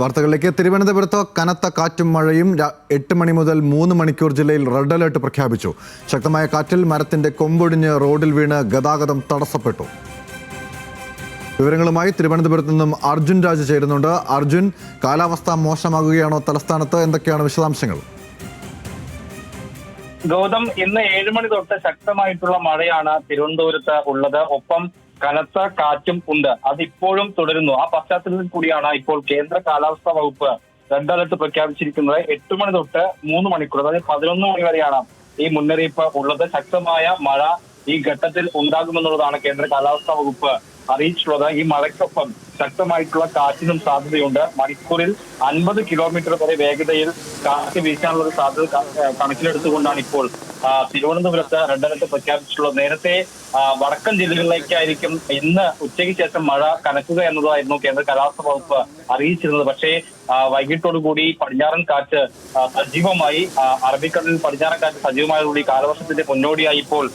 വാർത്തകളിലേക്ക്. തിരുവനന്തപുരത്ത് കനത്ത കാറ്റും മഴയും 8 മണി മുതൽ 3 മണിക്കൂർ ജില്ലയിൽ റെഡ് അലർട്ട് പ്രഖ്യാപിച്ചു. ശക്തമായ കാറ്റിൽ മരത്തിന്റെ കൊമ്പൊടിഞ്ഞ് റോഡിൽ വീണ് ഗതാഗതം തടസ്സപ്പെട്ടു. വിവരങ്ങളുമായി തിരുവനന്തപുരത്ത് നിന്നും അർജുൻ രാജ് ചേരുന്നുണ്ട്. അർജുൻ, കാലാവസ്ഥ മോശമാകുകയാണോ തലസ്ഥാനത്ത്? എന്തൊക്കെയാണ് വിശദാംശങ്ങൾ? ഗൗതം, ഇന്ന് 7 മണി തൊട്ട് ശക്തമായിട്ടുള്ള മഴയാണ് തിരുവനന്തപുരത്ത് ഉള്ളത്. ഒപ്പം കനത്ത കാറ്റും ഉണ്ട്. അതിപ്പോഴും തുടരുന്നു. ആ പശ്ചാത്തലത്തിൽ കൂടിയാണ് ഇപ്പോൾ കേന്ദ്ര കാലാവസ്ഥാ വകുപ്പ് റെഡ് അലർട്ട് പ്രഖ്യാപിച്ചിരിക്കുന്നത്. 8 മണി തൊട്ട് 3 മണിക്കൂർ, അതായത് 11 മണി വരെയാണ് ഈ മുന്നറിയിപ്പ് ഉള്ളത്. ശക്തമായ മഴ ഈ ഘട്ടത്തിൽ ഉണ്ടാകുമെന്നുള്ളതാണ് കേന്ദ്ര കാലാവസ്ഥാ വകുപ്പ് അറിയിച്ചിട്ടുള്ളത്. ഈ മഴയ്ക്കൊപ്പം ശക്തമായിട്ടുള്ള കാറ്റിനും സാധ്യതയുണ്ട്. മണിക്കൂറിൽ 50 കിലോമീറ്റർ വരെ വേഗതയിൽ കാറ്റ് വീശാനുള്ള ഒരു സാധ്യത കണക്കിലെടുത്തുകൊണ്ടാണ് ഇപ്പോൾ തിരുവനന്തപുരത്ത് റെഡ് അലർട്ട് പ്രഖ്യാപിച്ചിട്ടുള്ളത്. നേരത്തെ വടക്കൻ ജില്ലകളിലേക്കായിരിക്കും ഇന്ന് ഉച്ചയ്ക്ക് ശേഷം മഴ കനക്കുക എന്നതായിരുന്നു കേന്ദ്ര കാലാവസ്ഥാ വകുപ്പ് അറിയിച്ചിരുന്നത്. പക്ഷേ വൈകിട്ടോടുകൂടി പടിഞ്ഞാറൻ കാറ്റ് സജീവമായി, അറബിക്കടലിൽ പടിഞ്ഞാറൻ കാറ്റ് സജീവമായതോടുകൂടി കാലവർഷത്തിന്റെ മുന്നോടിയായി ഇപ്പോൾ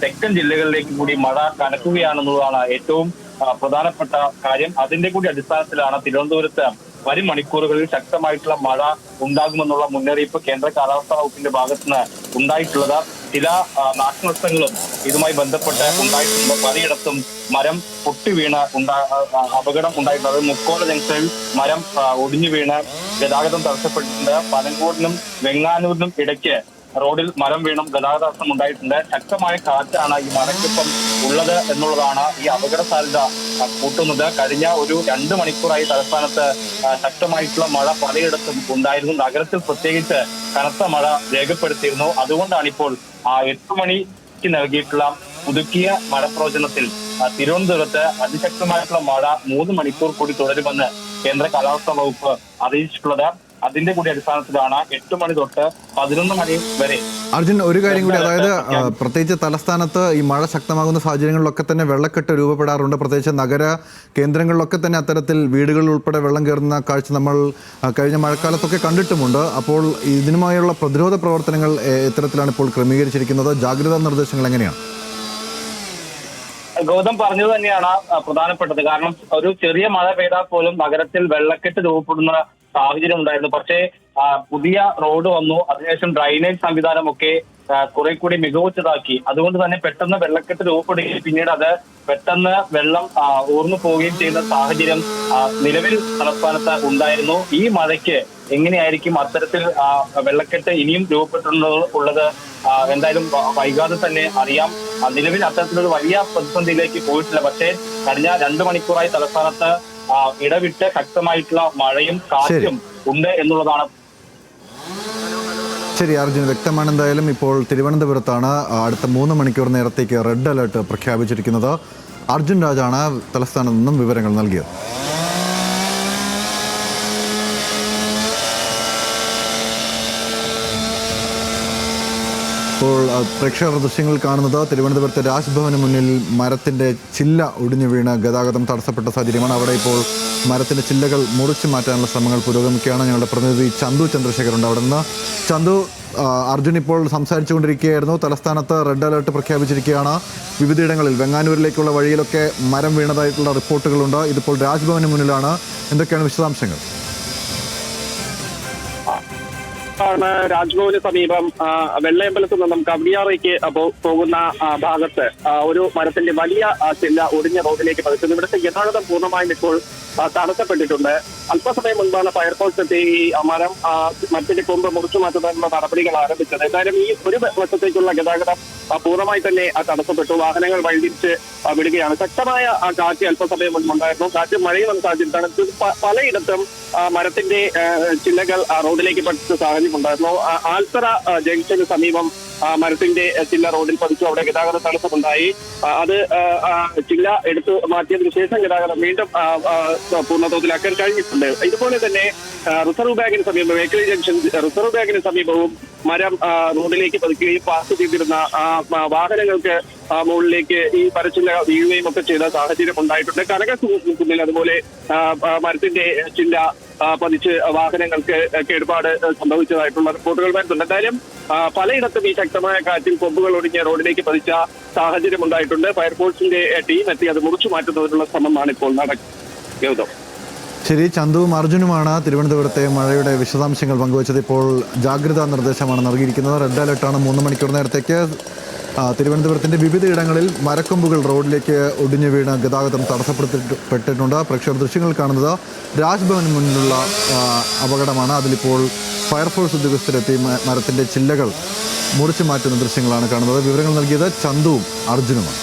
തെക്കൻ ജില്ലകളിലേക്ക് കൂടി മഴ കനക്കുകയാണെന്നുള്ളതാണ് ഏറ്റവും പ്രധാനപ്പെട്ട കാര്യം. അതിന്റെ കൂടി അടിസ്ഥാനത്തിലാണ് തിരുവനന്തപുരത്ത് വരും മണിക്കൂറുകളിൽ ശക്തമായിട്ടുള്ള മഴ ഉണ്ടാകുമെന്നുള്ള മുന്നറിയിപ്പ് കേന്ദ്ര കാലാവസ്ഥാ വകുപ്പിന്റെ ഭാഗത്തുനിന്ന് ഉണ്ടായിട്ടുള്ളത്. ചില നാശനഷ്ടങ്ങളും ഇതുമായി ബന്ധപ്പെട്ട് ഉണ്ടായിട്ടുണ്ട്. പലയിടത്തും മരം പൊട്ടി വീണ് അപകടം ഉണ്ടായിട്ടുണ്ട്. മുക്കോല ജംഗ്ഷനിൽ മരം ഒടിഞ്ഞു വീണ് ഗതാഗതം തടസ്സപ്പെട്ടിട്ടുണ്ട്. പനങ്കോടിനും വെങ്ങാനൂരിനും ഇടയ്ക്ക് റോഡിൽ മരം വീണും ഗതാഗത തടസ്സം ഉണ്ടായിട്ടുണ്ട്. ശക്തമായ കാറ്റാണ് ഈ മഴയ്ക്കൊപ്പം ഉള്ളത് എന്നുള്ളതാണ് ഈ അപകട സാധ്യത കൂട്ടുന്നത്. കഴിഞ്ഞ ഒരു 2 മണിക്കൂറായി തലസ്ഥാനത്ത് ശക്തമായിട്ടുള്ള മഴ പലയിടത്തും ഉണ്ടായിരുന്നു. നഗരത്തിൽ പ്രത്യേകിച്ച് കനത്ത മഴ രേഖപ്പെടുത്തിയിരുന്നു. അതുകൊണ്ടാണ് ഇപ്പോൾ 8 മണിക്ക് നൽകിയിട്ടുള്ള പുതുക്കിയ മഴ പ്രവചനത്തിൽ തിരുവനന്തപുരത്ത് അതിശക്തമായിട്ടുള്ള മഴ 3 മണിക്കൂർ കൂടി തുടരുമെന്ന് കേന്ദ്ര കാലാവസ്ഥാ വകുപ്പ് അറിയിച്ചിട്ടുള്ളത്. അതിന്റെ കൂടി അടിസ്ഥാനത്തിലാണ് 8 മണി തൊട്ട് 11 മണി വരെ. അർജുൻ, ഒരു കാര്യം കൂടി, അതായത് പ്രത്യേകിച്ച് തലസ്ഥാനത്ത് ഈ മഴ ശക്തമാകുന്ന സാഹചര്യങ്ങളിലൊക്കെ തന്നെ വെള്ളക്കെട്ട് രൂപപ്പെടാറുണ്ട്. പ്രത്യേകിച്ച് നഗര കേന്ദ്രങ്ങളിലൊക്കെ തന്നെ അത്തരത്തിൽ വീടുകളിൽ ഉൾപ്പെടെ വെള്ളം കയറുന്ന കാഴ്ച നമ്മൾ കഴിഞ്ഞ മഴക്കാലത്തൊക്കെ കണ്ടിട്ടുമുണ്ട്. അപ്പോൾ ഇതിനുമായുള്ള പ്രതിരോധ പ്രവർത്തനങ്ങൾ എത്തരത്തിലാണ് ഇപ്പോൾ ക്രമീകരിച്ചിരിക്കുന്നത്? ജാഗ്രതാ നിർദ്ദേശങ്ങൾ എങ്ങനെയാണ്? ഗൗതം പറഞ്ഞത് തന്നെയാണ് പ്രധാനപ്പെട്ടത്. കാരണം ഒരു ചെറിയ മഴ പെയ്താൽ പോലും നഗരത്തിൽ വെള്ളക്കെട്ട് രൂപപ്പെടുന്ന സാഹചര്യം ഉണ്ടായിരുന്നു. പക്ഷേ പുതിയ റോഡ് വന്നു, അതിനുശേഷം ഡ്രൈനേജ് സംവിധാനമൊക്കെ കുറെ കൂടി മികവുറ്റതാക്കി. അതുകൊണ്ട് തന്നെ പെട്ടെന്ന് വെള്ളക്കെട്ട് രൂപപ്പെടുകയും പിന്നീട് അത് പെട്ടെന്ന് വെള്ളം ഊർന്നു പോവുകയും ചെയ്യുന്ന സാഹചര്യം നിലവിൽ തലസ്ഥാനത്ത് ഉണ്ടായിരുന്നു. ഈ മഴയ്ക്ക് എങ്ങനെയായിരിക്കും അത്തരത്തിൽ വെള്ളക്കെട്ട് ഇനിയും രൂപപ്പെട്ടിട്ടുള്ളത് എന്തായാലും വൈകാതെ തന്നെ അറിയാം. നിലവിൽ അത്തരത്തിലൊരു വലിയ പ്രതിസന്ധിയിലേക്ക് പോയിട്ടില്ല. പക്ഷേ കഴിഞ്ഞ 2 മണിക്കൂറായി തലസ്ഥാനത്ത് ഇടവിട്ട് ശക്തമായിട്ടുള്ള മഴയും കാറ്റും ഉണ്ട് എന്നുള്ളതാണ്. ശരി അർജുൻ, വ്യക്തമാണ്. എന്തായാലും ഇപ്പോൾ തിരുവനന്തപുരത്താണ് അടുത്ത 3 മണിക്കൂർ നേരത്തേക്ക് റെഡ് അലർട്ട് പ്രഖ്യാപിച്ചിരിക്കുന്നത്. അർജുൻ രാജാണ് തലസ്ഥാനത്ത് നിന്നും വിവരങ്ങൾ നൽകിയത്. ഇപ്പോൾ പ്രേക്ഷകർ ദൃശ്യങ്ങൾ കാണുന്നത് തിരുവനന്തപുരത്തെ രാജ്ഭവന് മുന്നിൽ മരത്തിൻ്റെ ചില്ല ഒടിഞ്ഞു വീണ് ഗതാഗതം തടസ്സപ്പെട്ട സാഹചര്യമാണ്. അവിടെ ഇപ്പോൾ മരത്തിൻ്റെ ചില്ലകൾ മുറിച്ചു മാറ്റാനുള്ള ശ്രമങ്ങൾ പുരോഗമിക്കുകയാണ്. ഞങ്ങളുടെ പ്രതിനിധി ചന്തു ചന്ദ്രശേഖരുണ്ട് അവിടെ നിന്ന്. ചന്തു, അർജുൻ ഇപ്പോൾ സംസാരിച്ചുകൊണ്ടിരിക്കുകയായിരുന്നു. തലസ്ഥാനത്ത് റെഡ് അലർട്ട് പ്രഖ്യാപിച്ചിരിക്കുകയാണ്. വിവിധയിടങ്ങളിൽ വെങ്ങാനൂരിലേക്കുള്ള വഴിയിലൊക്കെ മരം വീണതായിട്ടുള്ള റിപ്പോർട്ടുകളുണ്ട്. ഇതിപ്പോൾ രാജ്ഭവന് മുന്നിലാണ്. എന്തൊക്കെയാണ് വിശദാംശങ്ങൾ? രാജ്ഭവന് സമീപം വെള്ളയമ്പലത്ത് നിന്നും കവടിയാറേക്ക് പോകുന്ന ഭാഗത്ത് ഒരു മരത്തിന്റെ വലിയ ചില്ല ഒടിഞ്ഞ റോഡിലേക്ക് പതിക്കുന്നു. ഇവിടുത്തെ ഗതാഗതം പൂർണ്ണമായും ഇപ്പോൾ തടസ്സപ്പെട്ടിട്ടുണ്ട്. അല്പസമയം മുൻപാണ് ഫയർഫോഴ്സ് എത്തി ഈ മരം മരത്തിന്റെ കൊമ്പ് മുറിച്ചു മാറ്റുന്നതിനുള്ള നടപടികൾ ആരംഭിച്ചത്. എന്തായാലും ഈ ഒരു വർഷത്തേക്കുള്ള ഗതാഗതം പൂർണ്ണമായി തന്നെ തടസ്സപ്പെട്ടു. വാഹനങ്ങൾ വഴിതിരിച്ച് വിടുകയാണ്. ശക്തമായ കാറ്റ് അല്പസമയം മുൻപുണ്ടായിരുന്നു. കാറ്റ് മഴയും വന്ന സാഹചര്യത്തിലാണ് പലയിടത്തും മരത്തിന്റെ ചില്ലകൾ റോഡിലേക്ക് പതിച്ച സാഹചര്യം ഉണ്ടായിരുന്നു. ആൽത്തറ ജംഗ്ഷന് സമീപം മരത്തിന്റെ ചില്ല റോഡിൽ പതിച്ചു. അവിടെ ഗതാഗത തടസ്സമുണ്ടായി. അത് ചില്ല എടുത്തു മാറ്റിയതിനു ശേഷം ഗതാഗതം വീണ്ടും പൂർണ്ണതോതിലാക്കാൻ കഴിഞ്ഞിട്ടുണ്ട്. ഇതുപോലെ തന്നെ റിസർവ് ബാങ്കിന് സമീപം മേഖലി ജംഗ്ഷൻ റിസർവ് ബാങ്കിന് സമീപവും മരം റോഡിലേക്ക് പതിക്കുകയും പാർക്ക് ചെയ്തിരുന്ന വാഹനങ്ങൾക്ക് മുകളിലേക്ക് ഈ മരച്ചില്ല വീഴുകയും ഒക്കെ ചെയ്ത സാഹചര്യം ഉണ്ടായിട്ടുണ്ട്. കനകക്കുന്നിൽ അതുപോലെ മരത്തിന്റെ ചില്ല പതിച്ച് വാഹനങ്ങൾക്ക് കേടുപാട് സംഭവിച്ചതായിട്ടുള്ള റിപ്പോർട്ടുകൾ വരുന്നുണ്ട്. എന്തായാലും പലയിടത്തും ഈ ശക്തമായ കാറ്റിൽ കൊമ്പുകൾ ഒടിഞ്ഞ് റോഡിലേക്ക് പതിച്ച സാഹചര്യം ഉണ്ടായിട്ടുണ്ട്. ഫയർഫോഴ്സിന്റെ ടീം എത്തി അത് മുറിച്ചു മാറ്റുന്നതിനുള്ള ശ്രമമാണ് ഇപ്പോൾ നടക്കുന്നത്. ശരി, ചന്തുവും അർജുനുമാണ് തിരുവനന്തപുരത്തെ മഴയുടെ വിശദാംശങ്ങൾ പങ്കുവച്ചത്. ഇപ്പോൾ ജാഗ്രതാ നിർദ്ദേശമാണ് നൽകിയിരിക്കുന്നത്. റെഡ് അലർട്ടാണ് 3 മണിക്കൂർ നേരത്തേക്ക്. തിരുവനന്തപുരത്തിൻ്റെ വിവിധയിടങ്ങളിൽ മരക്കൊമ്പുകൾ റോഡിലേക്ക് ഒടിഞ്ഞു വീണ് ഗതാഗതം തടസ്സപ്പെടുത്തിപ്പെട്ടിട്ടുണ്ട്. പ്രേക്ഷകർ ദൃശ്യങ്ങൾ കാണുന്നത് രാജ്ഭവന് മുന്നിലുള്ള അപകടമാണ്. അതിലിപ്പോൾ ഫയർഫോഴ്സ് ഉദ്യോഗസ്ഥരെത്തി മരത്തിൻ്റെ ചില്ലകൾ മുറിച്ചു മാറ്റുന്ന ദൃശ്യങ്ങളാണ് കാണുന്നത്. വിവരങ്ങൾ നൽകിയത് ചന്തുവും അർജുനുമാണ്.